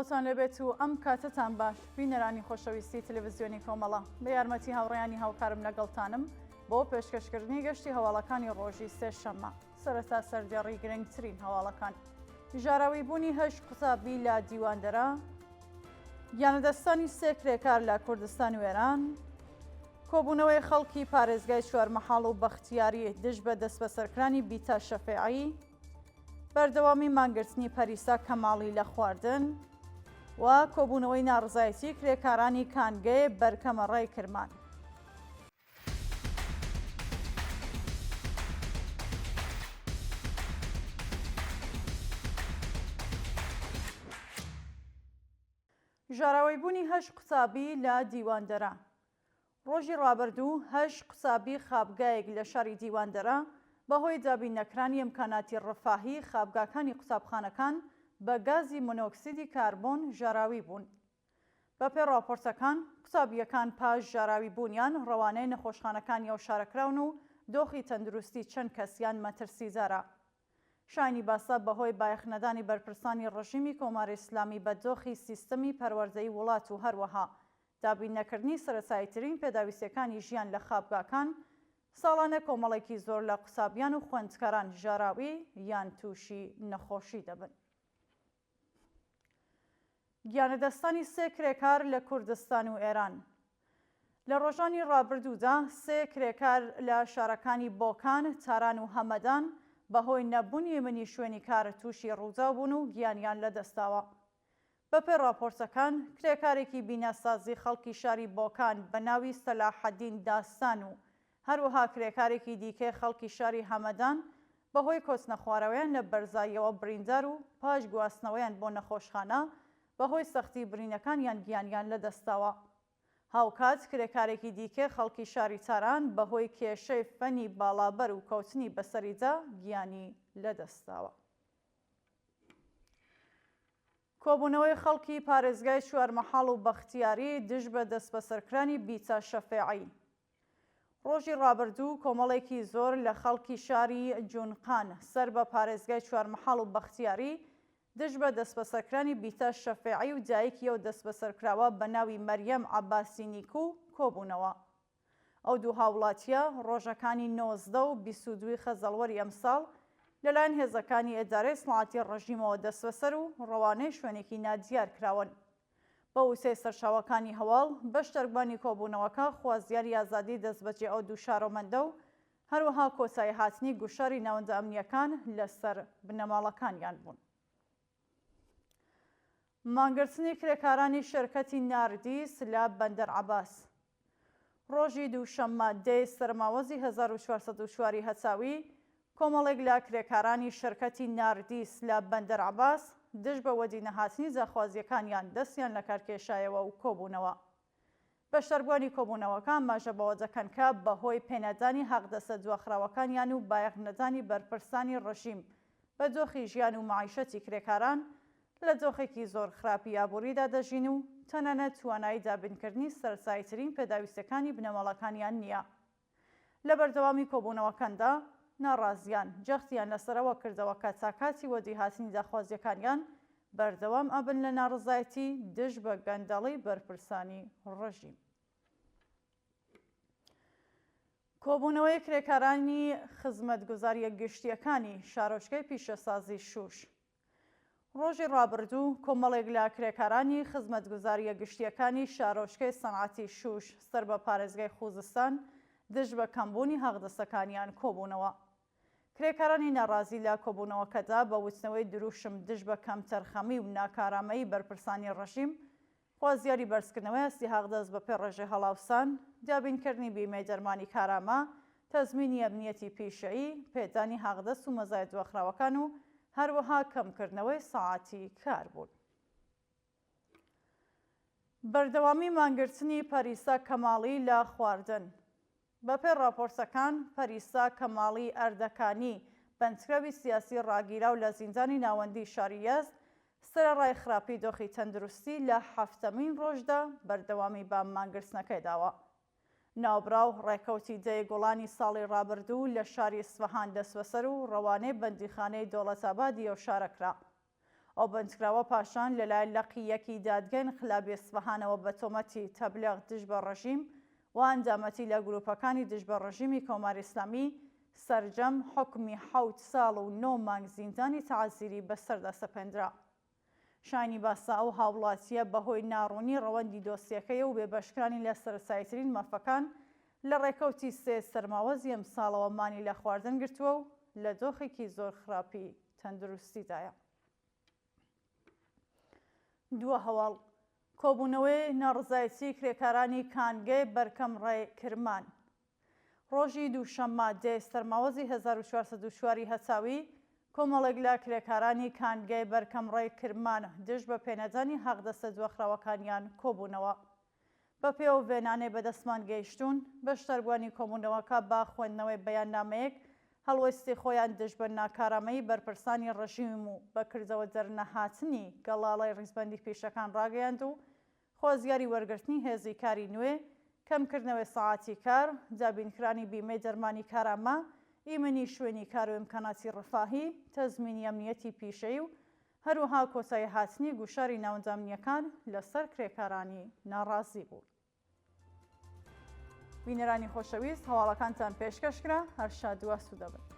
سڵاتان لەبێت و ئەم کاتتان باش بینەرانی خۆشەویستی تەلەڤیزیۆنی کۆمەڵە بە یارمەتی هاوڕێیانی هاوکارم لەگەڵتانم بۆ پێشکەشکردنی گەشتی هەواڵەکانی ڕۆژی سێشەممە. سەرەتا سەردێڕی گرنگترین هەواڵەکان: ژاراوی بوونی 8 قوتابی لە دیواندەرە، گیانەدەستانی 3 کرێکار لە کوردستان و ئێران، کۆبوونەوەی خەڵکی پارێزگای چوارمەحاڵ و بەختیاری دژ بە دەستبەسەرکرانی بیتا شەفێعی، بەردەوامی مانگرتنی پەریسا کەماڵی لە خواردن و کۆبوونەوەی ناڕزایەتی کرێکارانی کانگەی بەرکەمە ڕای کرمان. ژاراوی بوونی 8 قوتابی لە دیواندەرە. ڕۆژی ڕابردوو 8 قوتابی خابگایەک لە شاری دیواندەرە بەهۆی دابینەکرانی ئیمکاناتی ڕەفاهی خابگاکانی قوتابخانەکان بە گازی مۆنۆکسیدی کاربۆن ژاراوی بوون. بەپێی راپۆرتەکان، قوتابیەکان پاش ژاراوی بوونیان ڕەوانەی نەخۆشخانەکان یەو شارەکراون و دۆخی تەندروستی چەند کەسیان مەترسیزارە. شایانی باسا بەهۆی بایەخنەدانی بەرپرسانی ڕژیمی کۆماری ئیسلامی بە دۆخی سیستەمی پەروەردەی وڵات و هەروەها دابینەکردنی سەرەتاییترین پێداویستیەکانی ژیان لە خابگاکان، ساڵانە کۆمەڵێکی زۆر لە قوتابیان و خوێندکاران ژاراوی یان تووشی نەخۆشی دەبن. گیانەدەستانی 3 کرێکار لە کوردستان و ئێران. لە ڕۆژانی ڕابردوودا 3 کرێکار لە شارەکانی بۆکان، تاران و هەمەدان بەهۆی نەبوونی ئێمنی شوێنی کار تووشی ڕوودا بوون و گیانیان لەدەستاوە. بەپێی راپۆرتەکان، کرێکارێکی بیناسازی خەڵکی شاری بۆکان بە ناوی سەلاحەدین داستان و هەروەها کرێکارێکی دیکەی خەڵکی شاری هەمەدان بەهۆی کۆچنە خوارەوەیان لە بەرزاییەوە بریندار و پاش گواستنەوەیان بۆ نەخۆشخانە بەهۆی سەختی برینەکان یان گیانیان لەدەستاوە. هاوکات کرێکارێکی دیکەی خەڵکی شاری تاران بەهۆی کێشەی فەنی باڵابەر و کەوتنی بەسەریدا گیانی لەدەستاوە. کۆبوونەوەی خەڵکی پارێزگای چوارمەحاڵ و بەختیاری دژ بە دەستبەسەرکرانی بیتا شەفێعی. ڕۆژی ڕابردوو کۆمەڵێکی زۆر لە خەڵکی شاری جونقان سەر بە پارێزگای چوارمەحاڵ و بەختیاری دژ بە دەستبەسەرکرانی بیتا شەفێعی و دایکی ئەو دەستبەسەرکراوە بە ناوی مەریەم عەباسی نیکو کۆبوونەوە. ئەو دوو هاوڵاتیە ڕۆژەکانی 19 و 22 خەزەڵوەری ئەمساڵ لەلایەن هێزەکانی ئێدارەی سڵاتی ڕژیمەوە دەستبەسەر و ڕەوانەی شوێنێکی نادیار کراون. بە وسەی سەرچاوەکانی هەواڵ بەشدەربانی کۆبوونەوەکە خوازیاری ئازادی دەستبەجێ ئەو دوو شارۆمەندە و هەروەها کۆچایی هاتنی گوشاری ناوەندە ئەمنیەکان لەسەر بنەماڵەکانیان بوون. مانگرتنی کرێکارانی شەرکەتی ناردیس لە بەندەر عەباس. ڕۆژی دووشەممە دەی سەرماوەزی 1404 هەساوی کۆمەڵێک لە کرێکارانی شەرکەتی ناردیس لە بەندەر عەباس دژ بە وەدینەهاتنی جاخوازیەکانیان دەستیان لە کارکێشایەوە و کۆبوونەوە. بەشدەربوانی کۆبوونەوەکان ماژە بەوە دەکەن کە بەهۆی پێنەدانی حەقدەسە دواخراوەکانیان و بایەخنەدانی بەرپرسانی ڕژیم بە دۆخی ژیان و مەعیشەتی کرێکاران لە دۆخێکی زۆر خراپی ئابووریدا دەژین و تەنانەت توانایی دابینکردنی سەرساییترین پێداویستەکانی بنەماڵەکانیان نییە. لە بەردەوامی کۆبوونەوەکاندا ناڕازیان جەختیان لەسەرەوە کردەوە کە تاکاتی وەدیهاتنی داخوازیەکانیان بەردەوام ئەبن لە ناڕزایەتی دژ بە گەندەڵی بەرپرسانی ڕژیم. کۆبوونەوەی کرێکارانی خزمەتگوزاریە گشتیەکانی شارۆچکەی پیشەسازی شوش. ڕۆژی ڕابردوو کۆمەڵێک لە کرێکارانی خزمەتگوزاریە گشتیەکانی شارۆچکەی سەنعەتی شوش سەر بە پارێزگای خوزستان دژ بە کەمبوونی حەقدەسەکانیان کۆبوونەوە. کرێکارانی ناڕازی لە کۆبوونەوەکەدا بە وتنەوەی دروشم دژ بە کەمتەرخەمی و ناکارامەیی بەرپرسانی ڕژیم، خوازیاری بەرزکردنەوەی ئەستی حەقدەست بە پێ ڕێژەی هەڵاوسان، دابینکردنی بیمەی دەرمانی کارامە، تەزمینی ئەمنیەتی پیشەیی، پێدانی حەقدەست و مەزایە دواخراوەکان و هەروەها کەمکردنەوەی ساعاتی کار بوون. بەردەوامی مانگرتنی پەریسا کەماڵی لە خواردن. بەپێی راپۆرتەکان، پەریسا کەماڵی ئەردەکانی بەندکراوی سیاسی ڕاگیراو لە زیندانی ناوەندی شاری یەزد سەرەڕای خراپی دۆخی تەندروستی لە 7مین ڕۆژدا بەردەوامی بە مانگرتنەکەی داوە. ناوبراو ڕێکەوتی دەی گوڵانی ساڵی ڕابردوو لە شاری ئیسفەهان دەستبەسەر و ڕەوانەی بەندیخانەی دەوڵەتابادی ئەو شارەکرا. ئەو بەندکراوە پاشان لەلایەن لەقیەکی دادگای ئینقلابی ئیسفەهانەوە بە تۆمەتی تەبلیغ دژ بە ڕەژیم و ئەندامەتی لە گروپەکانی دژ بە ڕەژیمی کۆماری ئیسلامی سەرجەم حکمی 7 ساڵ و 9 مانگ زیندانی تەعەزیری بەسەردا سەپێنرا. شانی باسا ئەو هاوڵاتیە بەهۆی ناڕوونی ڕەوەندی دۆسیەکەیە و بێبەشکرانی لە سەرسایترین مەفەکان لە ڕێکەوتی سێ سەرماوەزی ئەم ساڵەوە مانی لە خواردن گرتووە و لە دۆخێکی زۆر خراپی تەندروستیدایە. دووە هەواڵ کۆبوونەوەی ناڕزایەتی کرێکارانی کانگەی بەرکەم ڕێی کرمان. ڕۆژی دووشەممە دێ سەرماوەزی 1404 هەساوی کۆمەڵێک لە کرێکارانی کانگەی بەرکەم ڕێی کرمان دژ بە پێنەدانی حەقدەستە دۆخراوەکانیان کۆبوونەوە. بە پێو وێنانەی بەدەستمان گەیشتوون بەشداربووانی کۆبوونەوەکە بە خوێندنەوەی بەیاننامەیەک هەڵوێستی خۆیان دژ بە ناکارامەیی بەرپرسانی ڕەژیم و بەکردەوە دەرنەهاتنی گەڵاڵەی ڕیزبەندی پیشەکان ڕاگەیاند و خۆزیاری وەرگرتنی هێزی کاری نوێ، کەمکردنەوەی سەعاتی کار، دابینکرانی بیمەی دەرمانی کارامە، ئیمنی شوێنی کار و ئیمکاناتی ڕەفاهی، تەزمینی ئەمنیەتی پیشەیی و هەروەها کۆتایی هاتنی گوشاری ناوەندامنیەکان لەسەر کرێکارانی ناڕازی بوو. بینەرانی خۆشەویست، هەواڵەکانتان پێشکەشکرا، هەر شاد و ئاسوودە بن.